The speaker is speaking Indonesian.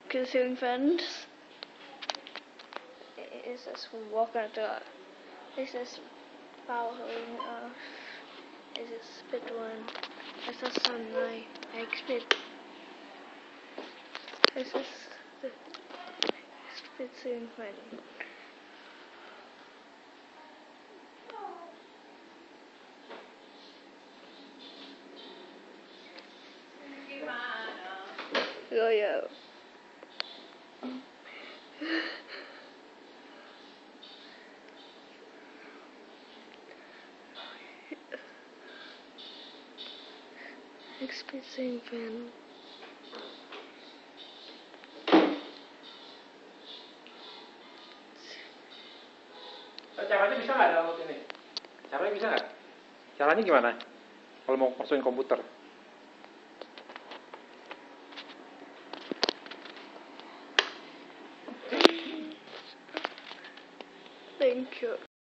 kissing friends. This is walking to. This is powering. This is speed one. This is sunlight. Speed. This is the kissing friend. Yo. Experiencing fan. Caranya bisa nggak download ini? Caranya bisa nggak? Caranya gimana? Kalau mau masukin komputer? Thank you.